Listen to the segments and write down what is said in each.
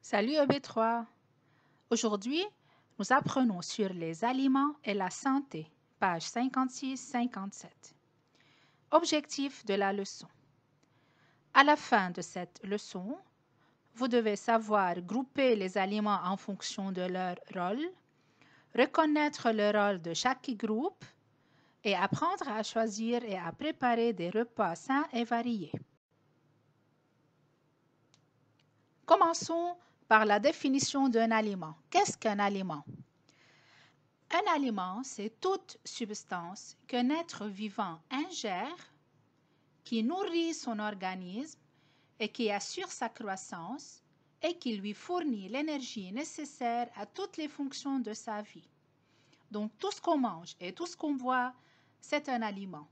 Salut EB3. Aujourd'hui, nous apprenons sur les aliments et la santé, pages 56-57. Objectif de la leçon. À la fin de cette leçon, vous devez savoir grouper les aliments en fonction de leur rôle, reconnaître le rôle de chaque groupe et apprendre à choisir et à préparer des repas sains et variés. Commençons par la définition d'un aliment. Qu'est-ce qu'un aliment? Un aliment, c'est toute substance qu'un être vivant ingère, qui nourrit son organisme et qui assure sa croissance et qui lui fournit l'énergie nécessaire à toutes les fonctions de sa vie. Donc tout ce qu'on mange et tout ce qu'on boit, c'est un aliment.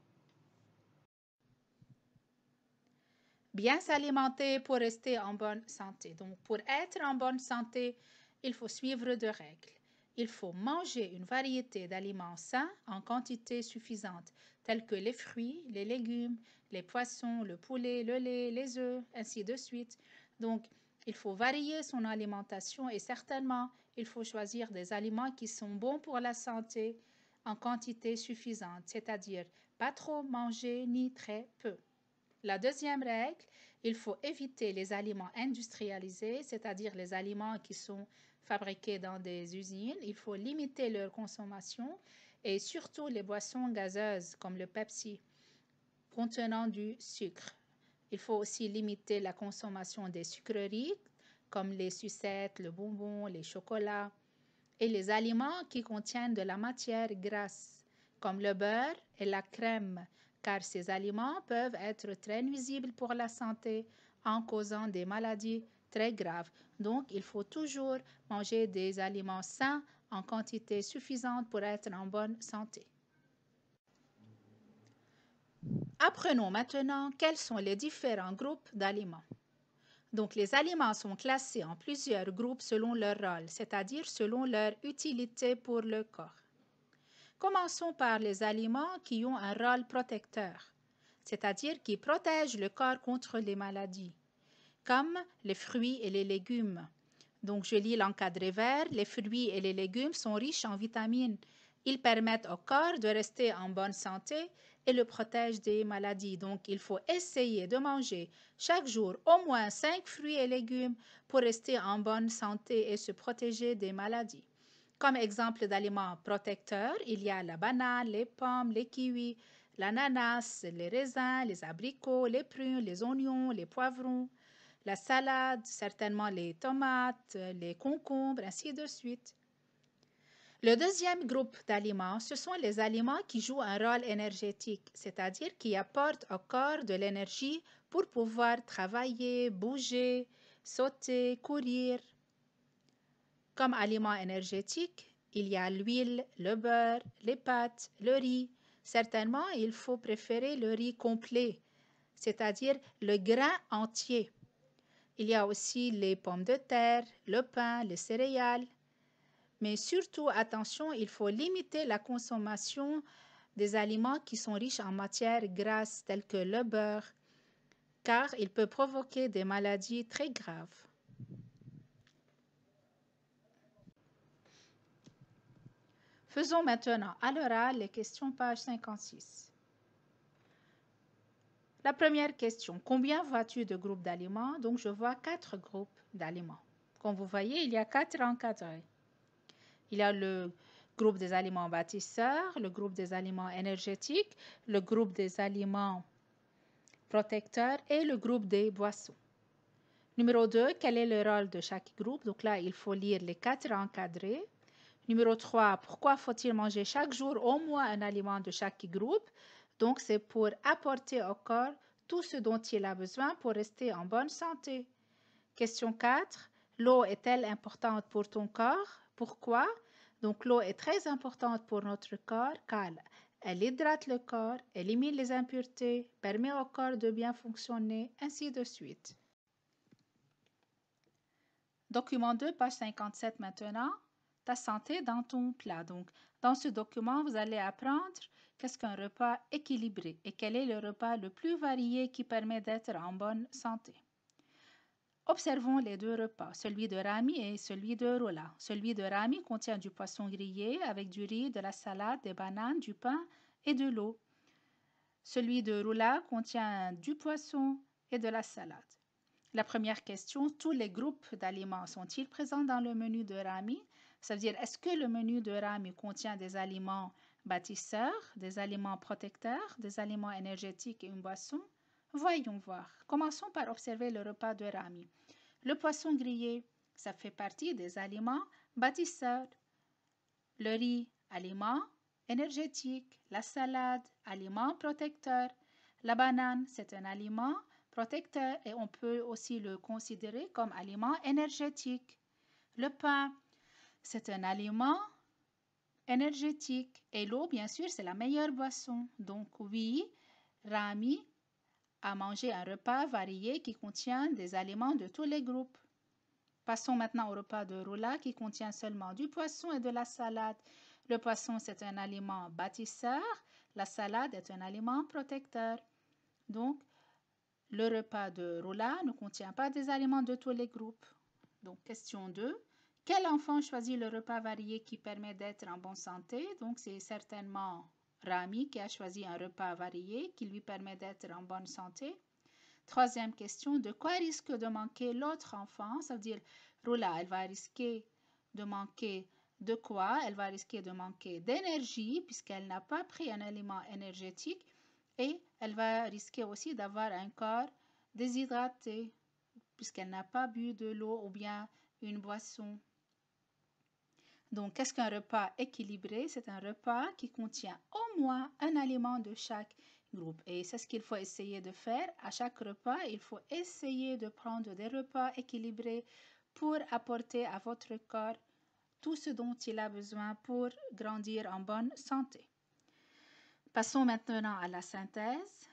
Bien s'alimenter pour rester en bonne santé. Donc pour être en bonne santé, il faut suivre deux règles. Il faut manger une variété d'aliments sains en quantité suffisante, tels que les fruits, les légumes, les poissons, le poulet, le lait, les œufs, ainsi de suite. Donc, il faut varier son alimentation et certainement, il faut choisir des aliments qui sont bons pour la santé en quantité suffisante, c'est-à-dire pas trop manger ni très peu. La deuxième règle, il faut éviter les aliments industrialisés, c'est-à-dire les aliments qui sont fabriqués dans des usines. Il faut limiter leur consommation et surtout les boissons gazeuses comme le Pepsi contenant du sucre. Il faut aussi limiter la consommation des sucreries comme les sucettes, le bonbon, les chocolats et les aliments qui contiennent de la matière grasse comme le beurre et la crème, car ces aliments peuvent être très nuisibles pour la santé en causant des maladies très graves. Donc, il faut toujours manger des aliments sains en quantité suffisante pour être en bonne santé. Apprenons maintenant quels sont les différents groupes d'aliments. Donc, les aliments sont classés en plusieurs groupes selon leur rôle, c'est-à-dire selon leur utilité pour le corps. Commençons par les aliments qui ont un rôle protecteur, c'est-à-dire qui protègent le corps contre les maladies, comme les fruits et les légumes. Donc, je lis l'encadré vert, les fruits et les légumes sont riches en vitamines. Ils permettent au corps de rester en bonne santé et le protègent des maladies. Donc, il faut essayer de manger chaque jour au moins 5 fruits et légumes pour rester en bonne santé et se protéger des maladies. Comme exemple d'aliments protecteurs, il y a la banane, les pommes, les kiwis, l'ananas, les raisins, les abricots, les prunes, les oignons, les poivrons, la salade, certainement les tomates, les concombres, ainsi de suite. Le deuxième groupe d'aliments, ce sont les aliments qui jouent un rôle énergétique, c'est-à-dire qui apportent au corps de l'énergie pour pouvoir travailler, bouger, sauter, courir. Comme aliments énergétiques, il y a l'huile, le beurre, les pâtes, le riz. Certainement, il faut préférer le riz complet, c'est-à-dire le grain entier. Il y a aussi les pommes de terre, le pain, les céréales. Mais surtout, attention, il faut limiter la consommation des aliments qui sont riches en matières grasses telles que le beurre, car il peut provoquer des maladies très graves. Faisons maintenant à l'oral les questions page 56. La première question, combien vois-tu de groupes d'aliments? Donc, je vois 4 groupes d'aliments. Comme vous voyez, il y a 4 encadrés. Il y a le groupe des aliments bâtisseurs, le groupe des aliments énergétiques, le groupe des aliments protecteurs et le groupe des boissons. Numéro 2, quel est le rôle de chaque groupe? Donc là, il faut lire les 4 encadrés. Numéro 3, pourquoi faut-il manger chaque jour au moins un aliment de chaque groupe? Donc, c'est pour apporter au corps tout ce dont il a besoin pour rester en bonne santé. Question 4, l'eau est-elle importante pour ton corps? Pourquoi? Donc, l'eau est très importante pour notre corps car elle hydrate le corps, élimine les impuretés, permet au corps de bien fonctionner, ainsi de suite. Document 2, page 57 maintenant. Ta santé dans ton plat. Donc, dans ce document, vous allez apprendre qu'est-ce qu'un repas équilibré et quel est le repas le plus varié qui permet d'être en bonne santé. Observons les deux repas, celui de Rami et celui de Rola. Celui de Rami contient du poisson grillé avec du riz, de la salade, des bananes, du pain et de l'eau. Celui de Rola contient du poisson et de la salade. La première question, tous les groupes d'aliments sont-ils présents dans le menu de Rami? Ça veut dire, est-ce que le menu de Rami contient des aliments bâtisseurs, des aliments protecteurs, des aliments énergétiques et une boisson? Voyons voir. Commençons par observer le repas de Rami. Le poisson grillé, ça fait partie des aliments bâtisseurs. Le riz, aliment énergétique. La salade, aliment protecteur. La banane, c'est un aliment protecteur et on peut aussi le considérer comme aliment énergétique. Le pain, c'est un aliment énergétique. Et l'eau, bien sûr, c'est la meilleure boisson. Donc oui, Rami a mangé un repas varié qui contient des aliments de tous les groupes. Passons maintenant au repas de Rola qui contient seulement du poisson et de la salade. Le poisson, c'est un aliment bâtisseur. La salade est un aliment protecteur. Donc, le repas de Rola ne contient pas des aliments de tous les groupes. Donc, question 2. Quel enfant choisit le repas varié qui permet d'être en bonne santé? Donc, c'est certainement Rami qui a choisi un repas varié qui lui permet d'être en bonne santé. Troisième question, de quoi risque de manquer l'autre enfant? Ça veut dire, Rola, elle va risquer de manquer de quoi? Elle va risquer de manquer d'énergie puisqu'elle n'a pas pris un aliment énergétique et elle va risquer aussi d'avoir un corps déshydraté puisqu'elle n'a pas bu de l'eau ou bien une boisson. Donc, qu'est-ce qu'un repas équilibré? C'est un repas qui contient au moins un aliment de chaque groupe. Et c'est ce qu'il faut essayer de faire. À chaque repas, il faut essayer de prendre des repas équilibrés pour apporter à votre corps tout ce dont il a besoin pour grandir en bonne santé. Passons maintenant à la synthèse.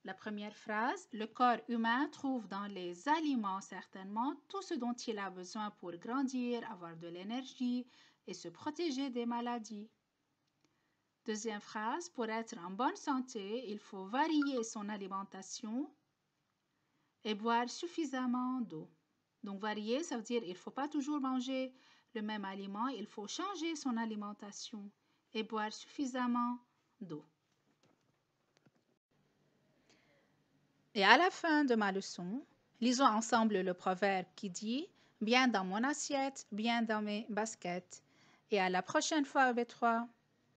La première phrase, le corps humain trouve dans les aliments certainement tout ce dont il a besoin pour grandir, avoir de l'énergie et se protéger des maladies. Deuxième phrase, pour être en bonne santé, il faut varier son alimentation et boire suffisamment d'eau. Donc varier, ça veut dire il ne faut pas toujours manger le même aliment, il faut changer son alimentation et boire suffisamment d'eau. Et à la fin de ma leçon, lisons ensemble le proverbe qui dit « Bien dans mon assiette, bien dans mes baskets ». Et à la prochaine fois, B3.